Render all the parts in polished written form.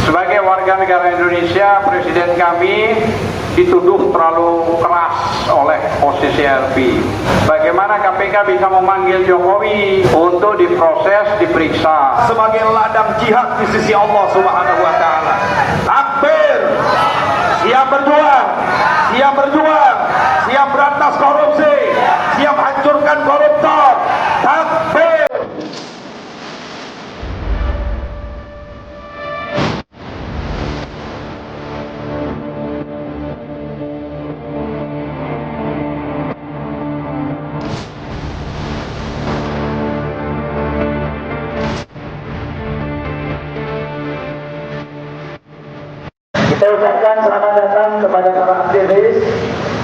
Sebagai warga negara Indonesia, Presiden kami dituduh terlalu keras oleh posisi RP. Bagaimana KPK bisa memanggil Jokowi untuk diproses, diperiksa sebagai ladang jihad di sisi Allah Subhanahu wa taala. Takbir. Siap berjuang, siap berjuang, siap berantas korupsi, siap hancurkan koruptor. Takbir. Kita ucapkan selamat datang kepada para aktivis.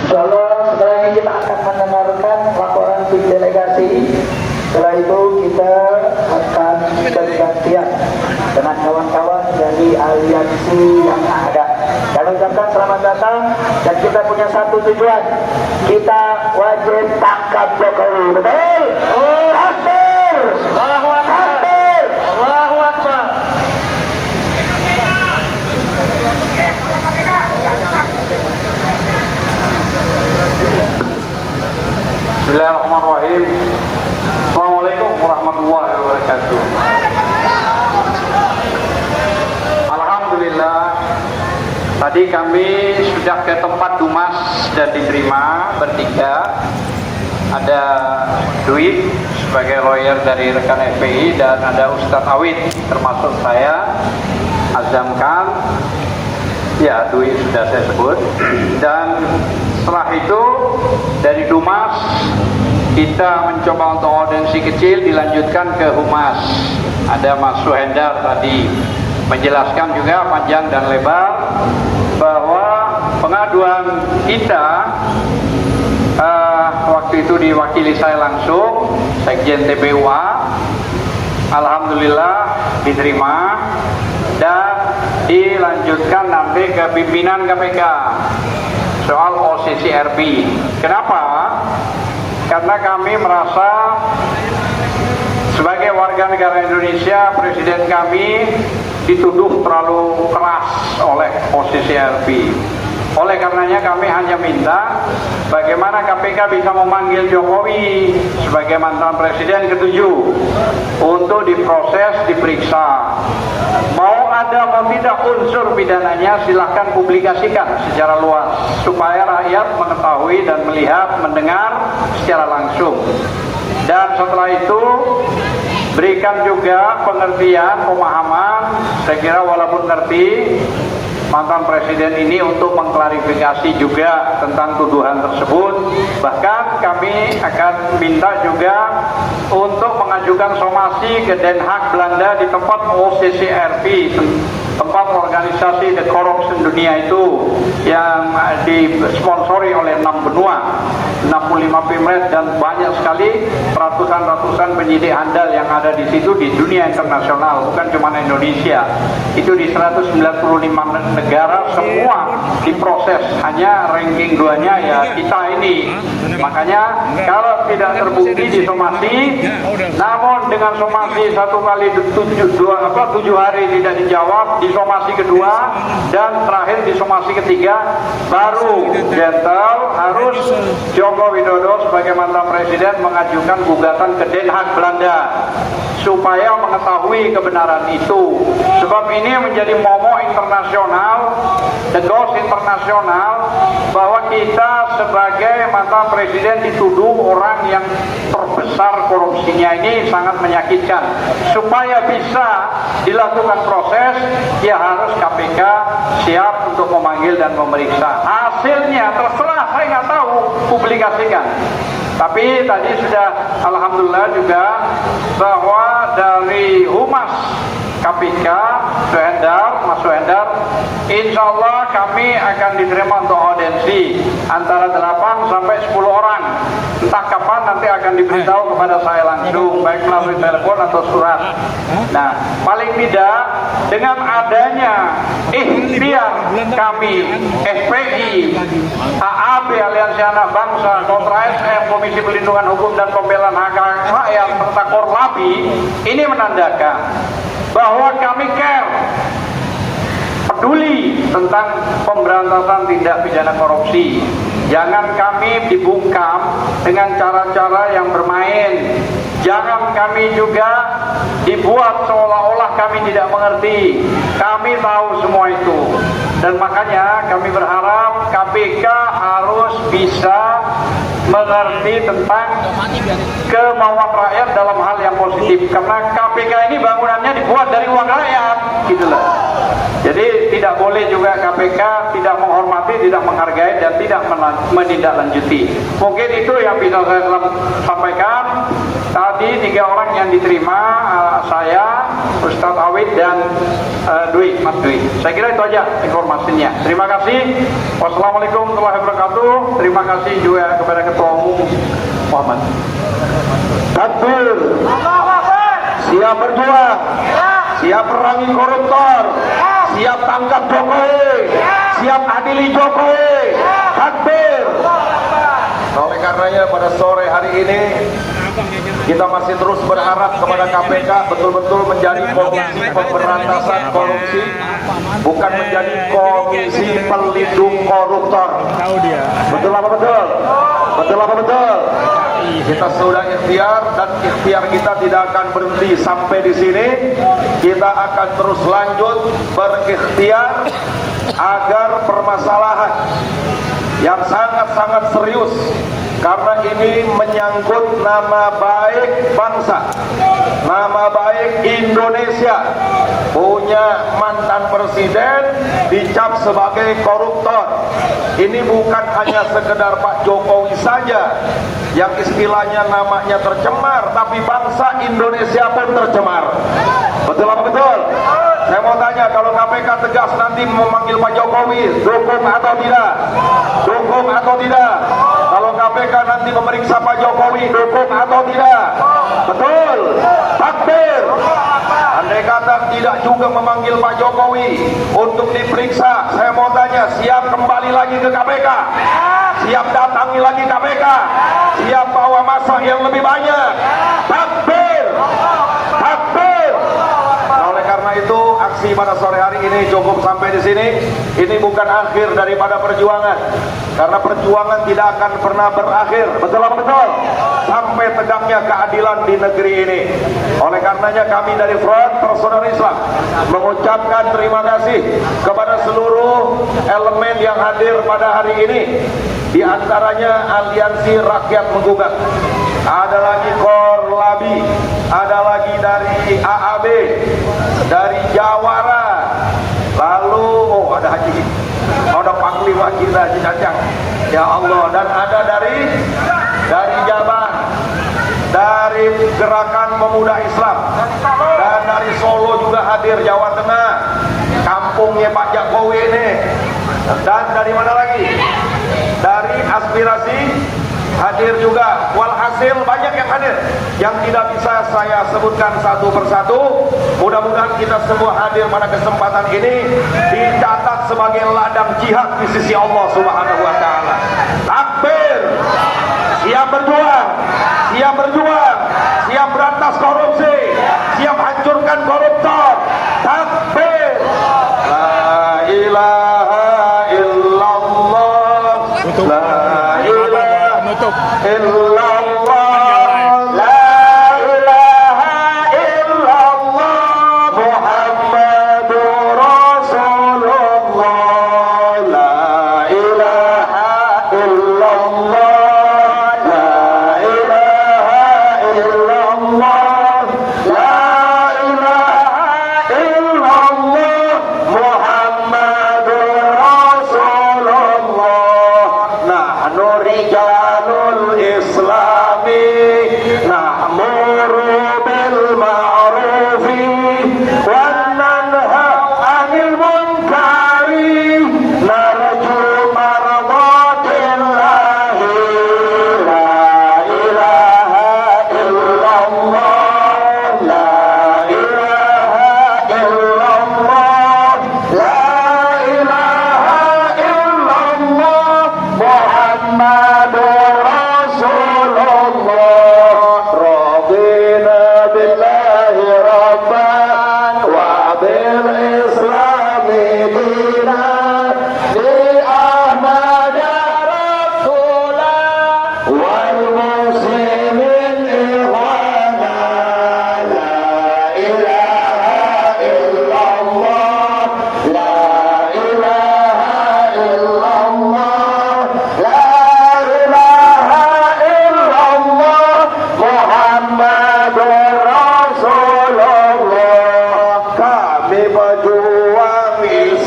Insyaallah setelah ini kita akan mendengarkan laporan tim delegasi. Setelah itu kita akan bergantian dengan kawan-kawan dari aliansi yang ada. Kami ucapkan selamat datang dan kita punya satu tujuan. Kita wajib tangkap Jokowi. Betul? Takbir! Allahu Akbar! Allahu Akbar! Bismillahirrahmanirrahim. Assalamualaikum warahmatullahi wabarakatuh. Alhamdulillah, tadi kami sudah ke tempat Dumas dan diterima bertiga. Ada Dwi sebagai lawyer dari rekan FPI dan ada Ustadz Awid termasuk saya, Azam Khan. Ya, Dwi sudah saya sebut. Dan setelah itu dari Dumas kita mencoba untuk audiensi kecil, dilanjutkan ke Humas. Ada Mas Suhendar tadi menjelaskan juga panjang dan lebar bahwa pengaduan kita waktu itu diwakili saya langsung, Sekjen TPUA. Alhamdulillah diterima dan dilanjutkan nanti ke pimpinan KPK soal OCC RP. Kenapa? Karena kami merasa sebagai warga negara Indonesia, Presiden kami dituduh terlalu keras oleh posisi RP. Oleh karenanya kami hanya minta bagaimana KPK bisa memanggil Jokowi sebagai mantan Presiden ke-7 untuk diproses, diperiksa. Mau ada mau tidak unsur pidananya silahkan publikasikan secara luas supaya rakyat mengetahui dan melihat, mendengar secara langsung. Dan setelah itu berikan juga pengertian, pemahaman. Saya kira walaupun ngerti mantan Presiden ini untuk mengklarifikasi juga tentang tuduhan tersebut. Bahkan kami akan minta juga untuk mengajukan somasi ke Den Haag Belanda di tempat OCC RP, tempat organisasi The Corruption dunia itu yang disponsori oleh 6 benua, 65 pimret dan banyak sekali ratusan penyidik handal yang ada di situ di dunia internasional, bukan cuma Indonesia. Itu di 195 negara semua diproses, hanya ranking 2-nya ya kita ini. Makanya kalau tidak terbukti disomasi, namun dengan somasi 1 kali 7 hari tidak dijawab, disomasi kedua dan terakhir disomasi ketiga, baru gentle harus Joko Widodo sebagai mantan Presiden mengajukan gugatan ke Den Haag Belanda supaya mengetahui kebenaran itu. Sebab ini menjadi momok internasional, the ghost internasional, bahwa kita sebagai mantan Presiden dituduh orang yang terbesar korupsinya, ini sangat menyakitkan. Supaya bisa dilakukan proses, ya harus KPK siap untuk memanggil dan memeriksa. Hasilnya terserah, saya nggak tahu, publikasikan. Tapi tadi sudah alhamdulillah juga bahwa dari Humas KPK, Mas Suhendar, insya Allah kami akan diterima untuk audiensi antara 8 sampai 10 orang. Entah kapan nanti akan diberitahu kepada saya langsung, baik melalui telepon atau surat. Nah, paling tidak dengan adanya ikhtiar kami, FPI, AAB, Aliansi Anak Bangsa, Kontra SM, Komisi Perlindungan Hukum dan Pembelaan Hak Rakyat, serta Korlabi, ini menandakan bahwa kami care peduli tentang pemberantasan tindak pidana korupsi. Jangan kami dibungkam dengan cara-cara yang bermain. Jangan kami juga dibuat seolah-olah kami tidak mengerti. Kami tahu semua itu. Dan makanya kami berharap KPK harus bisa mengerti tentang kemauan rakyat dalam hal yang positif. Karena KPK ini bangunannya dibuat dari uang rakyat, gitu loh. Jadi tidak boleh juga KPK tidak menghormati, tidak menghargai, dan tidak menindaklanjuti. Mungkin itu yang bisa saya sampaikan. Tadi 3 orang yang diterima, saya, Ustadz Awid, dan Mas Dwi. Saya kira itu aja informasinya. Terima kasih. Wassalamualaikum warahmatullahi wabarakatuh. Terima kasih juga kepada Ketua Umum Muhammad. Takbir. Siap berjuang. Siap perangi koruptor. Siap tangkap Jokowi. Siap adili Jokowi. Takbir. Oleh karenanya pada sore hari ini kita masih terus berharap kepada KPK betul-betul menjadi komisi pemberantasan korupsi, bukan menjadi komisi pelindung koruptor. Betul apa betul? Betul apa betul? Kita sudah ikhtiar, dan ikhtiar kita tidak akan berhenti sampai di sini. Kita akan terus lanjut berikhtiar agar permasalahan yang sangat-sangat serius, karena ini menyangkut nama baik bangsa, nama baik Indonesia. Punya mantan presiden dicap sebagai koruptor. Ini bukan hanya sekedar Pak Jokowi saja yang istilahnya namanya tercemar, tapi bangsa Indonesia pun tercemar. Betul apa betul? Saya mau tanya, kalau KPK tegas nanti memanggil Pak Jokowi, dukung atau tidak? Dukung atau tidak? Kalau KPK nanti memeriksa Pak Jokowi, dukung atau tidak? Betul. Takbir. Andai kata tidak juga memanggil Pak Jokowi untuk diperiksa, saya mau tanya, siap kembali lagi ke KPK? Siap datangi lagi KPK? Siap bawa massa yang lebih banyak? Takbir. Takbir. Oleh karena itu, aksi pada sore hari ini cukup sampai di sini. Ini bukan akhir daripada perjuangan, karena perjuangan tidak akan pernah berakhir. Betul apa betul? Sampai tegaknya keadilan di negeri ini. Oleh karenanya kami dari Front Persaudaraan Islam mengucapkan terima kasih kepada seluruh elemen yang hadir pada hari ini. Di antaranya Aliansi Rakyat Menggugat, ada lagi Korlabi, ada lagi dari AAB, dari Jawara, lalu ada Haji, ada Panglima kita Haji Cacang, ya Allah, dan ada dari Jabar, dari Gerakan Pemuda Islam, dan dari Solo juga hadir, Jawa Tengah, kampungnya Pak Jokowi ini, dan dari mana lagi? Dari Aspirasi hadir juga. Walhasil banyak yang hadir, yang tidak bisa saya sebutkan satu persatu. Mudah-mudahan kita semua hadir pada kesempatan ini dicatat sebagai ladang jihad di sisi Allah Subhanahu wa taala. Takbir. Siap berjuang, siap berjuang, siap berantas korupsi, siap hancurkan koruptor. Takbir. La ilaha illallah. La ilaha illallah. La ilaha illallah. Muhammadur Rasulullah. La ilaha illallah. La ilaha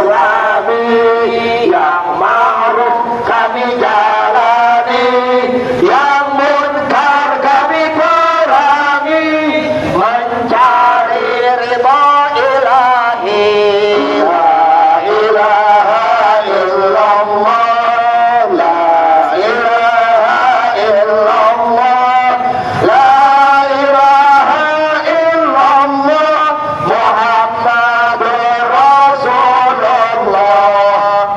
Islami, yang ma'ruf kami jalani, yang munkar kami perangi, mencari ridha ilahi. La ilaha illallah, la ilaha illallah, la ilaha illallah, Muhammadur Rasulullah.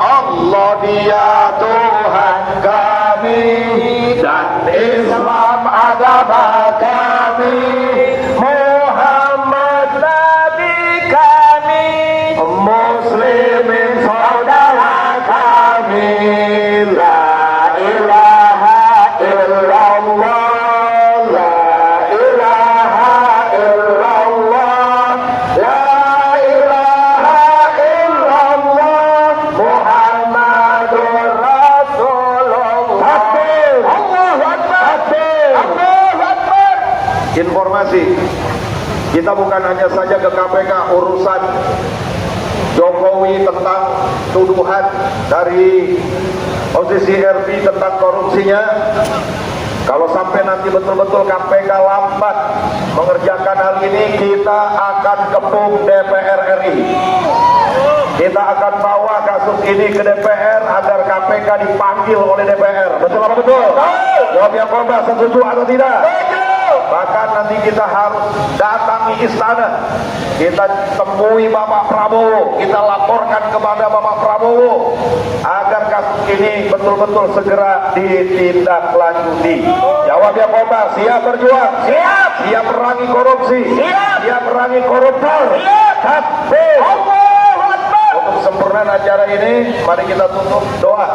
Allah dia Tuhan kami, dan Islam agama kami, Muhammad Nabi kami, Muslimin saudara kami. La ilaha illallah, la ilaha illallah, la ilaha illallah, Muhammadur Rasulullah. Takbir, Allahu Akbar, Allahu Akbar. Informasi, kita bukan hanya saja ke KPK urusan Jokowi tentang tuduhan dari posisi RP tentang korupsinya. Kalau sampai nanti betul-betul KPK lambat mengerjakan hal ini, kita akan kepung DPR RI. Kita akan bawa kasus ini ke DPR agar KPK dipanggil oleh DPR. Betul apa betul? Jawab yang korban, setuju atau tidak? Bahkan nanti kita harus datangi istana, kita temui Bapak Prabowo, kita laporkan kepada Bapak Prabowo agar kasus ini betul-betul segera ditindaklanjuti. Jawab yang kompak, siap berjuang, siap, siap perangi korupsi, siap perangi koruptor, takbir. Untuk sempurnaan acara ini, mari kita tutup doa.